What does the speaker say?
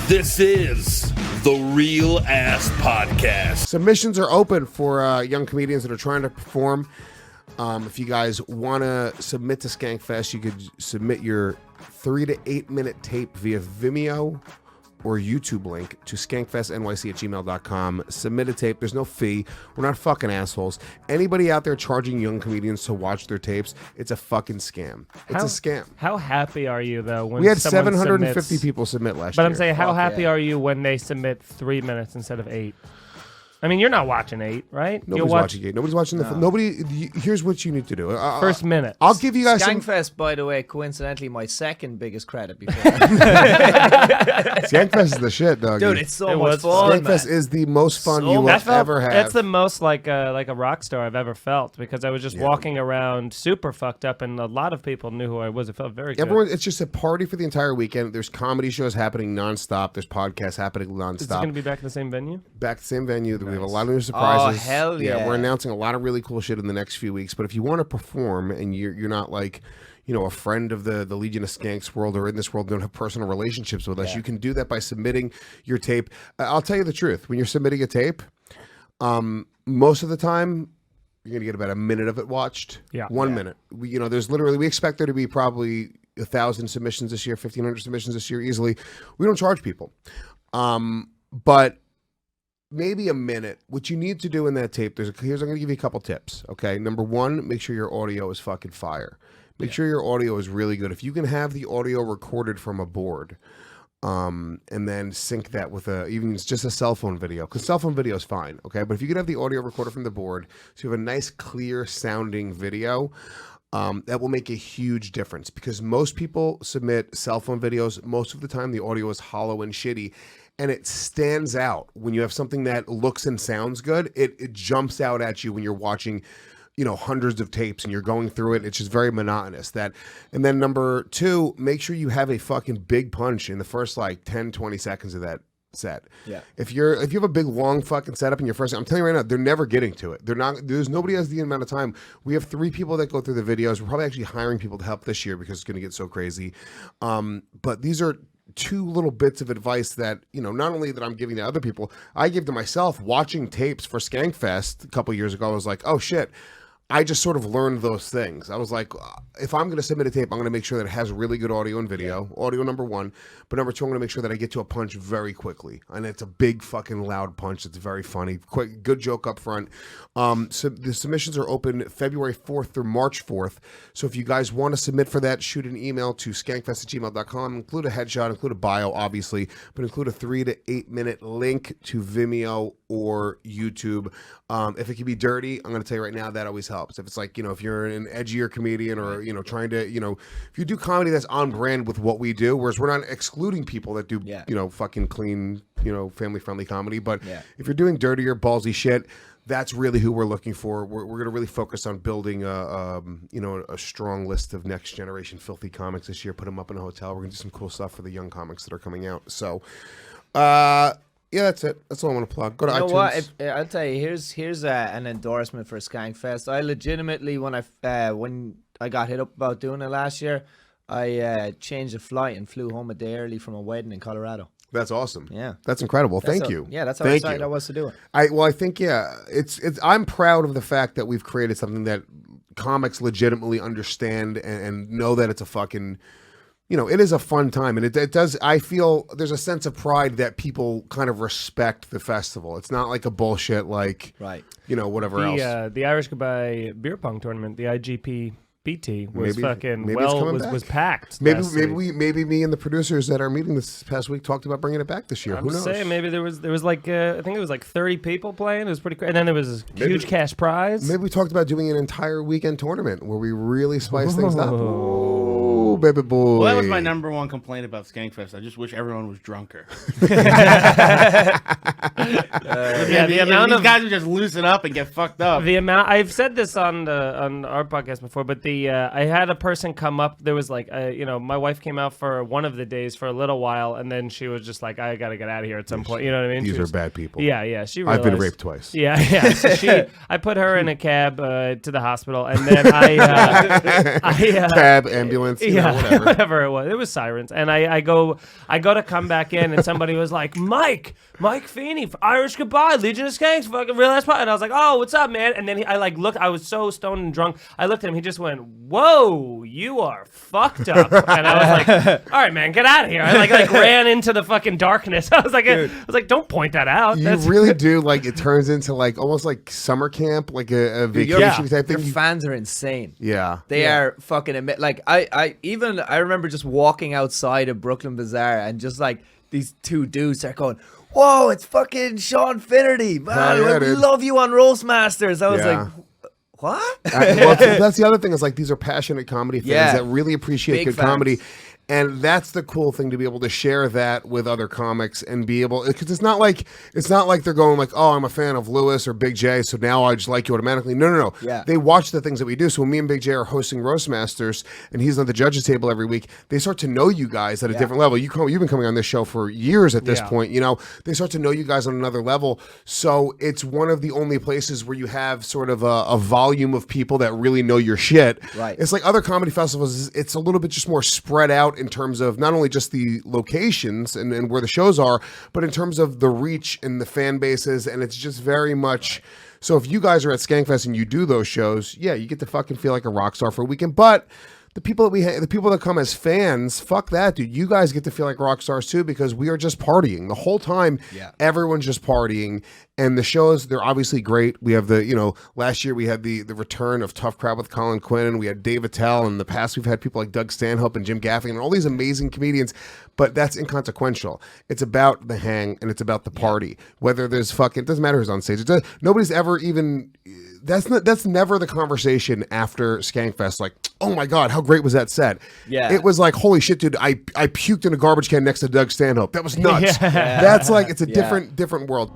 This is the Real Ass Podcast. Submissions are open for young comedians that are trying to perform. If you guys want to submit to Skankfest, you could submit your 3 to 8 minute tape via Vimeo or YouTube link to skankfestnyc@gmail.com. Submit a tape. There's no fee. We're not fucking assholes. Anybody out there charging young comedians to watch their tapes, it's a fucking scam. It's a scam. How happy are you, though, when we had someone 750 people submit last year. But I'm saying, how happy are you when they submit 3 minutes instead of 8? I mean, you're not watching 8, right? Nobody's watching 8. Nobody's watching nobody. Here's what you need to do. First minute. I'll give you guys Skankfest, by the way, coincidentally, my second biggest credit before. Skankfest is the shit, dog. Dude, it's so much fun. Skankfest is the most fun you will ever have. That's the most like a rock star I've ever felt, because I was just walking around super fucked up, and a lot of people knew who I was. It felt very good. It's just a party for the entire weekend. There's comedy shows happening nonstop. There's podcasts happening nonstop. Is it going to be back in the same venue? Back to the same venue. We have a lot of new surprises. Oh, hell yeah. We're announcing a lot of really cool shit in the next few weeks. But if you want to perform and you're not like, a friend of the Legion of Skanks world or in this world, don't have personal relationships with us, you can do that by submitting your tape. I'll tell you the truth. When you're submitting a tape, most of the time, you're going to get about a minute of it watched. Yeah. 1 minute. We expect there to be probably 1,000 submissions this year, 1,500 submissions this year easily. We don't charge people. But maybe a minute. What you need to do in that tape, I'm going to give you a couple tips. Okay. Number one, make sure your audio is fucking fire. Make sure your audio is really good. If you can have the audio recorded from a board, and then sync that with even it's just a cell phone video, because cell phone video is fine. Okay. But if you could have the audio recorded from the board, so you have a nice, clear sounding video, that will make a huge difference, because most people submit cell phone videos. Most of the time, the audio is hollow and shitty. And it stands out when you have something that looks and sounds good. It jumps out at you when you're watching, hundreds of tapes and you're going through it. It's just very monotonous. And then number two, make sure you have a fucking big punch in the first 10, 20 seconds of that set. Yeah. If you have a big long fucking setup in your first, I'm telling you right now, they're never getting to it. There's nobody has the amount of time. We have 3 people that go through the videos. We're probably actually hiring people to help this year because it's going to get so crazy. But these are 2 little bits of advice that, not only that I'm giving to other people, I give to myself. Watching tapes for Skankfest a couple years ago, I was like, oh shit, I just sort of learned those things. I was like, if I'm going to submit a tape, I'm going to make sure that it has really good audio and video. Audio, number one. But number two, I'm going to make sure that I get to a punch very quickly. And it's a big fucking loud punch. It's very funny. Quick, good joke up front. So the submissions are open February 4th through March 4th. So if you guys want to submit for that, shoot an email to skankfest@gmail.com. Include a headshot, include a bio, obviously, but include a 3 to 8 minute link to Vimeo or YouTube. If it can be dirty, I'm going to tell you right now, that always helps. If it's if you're an edgier comedian or, trying to, if you do comedy that's on brand with what we do, whereas we're not excluding people that do, fucking clean, family friendly comedy. But if you're doing dirtier, ballsy shit, that's really who we're looking for. We're going to really focus on building a strong list of next generation filthy comics this year, put them up in a hotel. We're going to do some cool stuff for the young comics that are coming out. So, yeah, that's it. That's all I want to plug. Go to iTunes. What? I'll tell you. Here's an endorsement for Skankfest. I legitimately, when I got hit up about doing it last year, I changed a flight and flew home a day early from a wedding in Colorado. That's awesome. Yeah, that's incredible. Thank you. Yeah, that's how excited I was to do it. I think it's. I'm proud of the fact that we've created something that comics legitimately understand and know that it's a fucking. It is a fun time, and it does. I feel there's a sense of pride that people kind of respect the festival. It's not like a bullshit whatever else. The Irish Goodbye Beer Pong Tournament, the IGP-BT, was packed. Maybe me and the producers at our meeting this past week talked about bringing it back this year. Who knows? Saying maybe there was I think it was 30 people playing. It was pretty crazy, and then there was a huge cash prize. Maybe we talked about doing an entire weekend tournament where we really spice things up. Ooh, baby boy. Well, that was my number one complaint about Skankfest. I just wish everyone was drunker. The amount of guys would just loosen up and get fucked up. The amount I've said this on our podcast before, but I had a person come up. There was my wife came out for one of the days for a little while, and then she was just like, I got to get out of here at some point. You know what I mean? These are bad people. Yeah. She realized, I've been raped twice. Yeah. So I put her in a cab to the hospital, and then I cab ambulance. Yeah. Yeah, whatever. whatever it was sirens. And I go to come back in, and somebody was like, Mike Feeney, Irish Goodbye, Legion of Skanks, fucking real ass pod. And I was like, oh, what's up, man? And then I like looked. I was so stoned and drunk. I looked at him. He just went, whoa, you are fucked up. And I was like, all right, man, get out of here. I like ran into the fucking darkness. I was like, don't point that out. You really do, like, it turns into like almost like summer camp, like a vacation type Your thing. fans are insane. Yeah. They are fucking like I remember just walking outside of Brooklyn Bazaar and just like these two dudes are going, whoa, it's fucking Sean Finnerty, man. Yeah, we dude. love you on Roast Masters. I was Yeah. like, what? Well, that's the other thing is like these are passionate comedy fans Yeah. that really appreciate Big good fans. comedy. And that's the cool thing, to be able to share that with other comics and be able, because it's not like they're going like, oh, I'm a fan of Lewis or Big J, so now I just like you automatically. No. Yeah. They watch the things that we do. So when me and Big J are hosting Roast Masters and he's on the judges table every week, they start to know you guys at a different level. You've been coming on this show for years at this point. You know, they start to know you guys on another level. So it's one of the only places where you have sort of a volume of people that really know your shit. Right. It's like other comedy festivals, it's a little bit just more spread out in terms of not only just the locations and where the shows are, but in terms of the reach and the fan bases. And it's just very much, so if you guys are at Skankfest and you do those shows, yeah, you get to fucking feel like a rock star for a weekend. But the people that come as fans, fuck that, dude. You guys get to feel like rock stars too, because we are just partying the whole time. Yeah. Everyone's just partying. And the shows, they're obviously great. We have last year we had the return of Tough Crowd with Colin Quinn, and we had Dave Attell. In the past, we've had people like Doug Stanhope and Jim Gaffigan and all these amazing comedians, but that's inconsequential. It's about the hang and it's about the party. Whether there's it doesn't matter who's on stage. Nobody's ever even, that's never the conversation after Skankfest. Like, oh my God, how great was that set? Yeah. It was like, holy shit, dude, I puked in a garbage can next to Doug Stanhope. That was nuts. Yeah. That's like, it's a different world.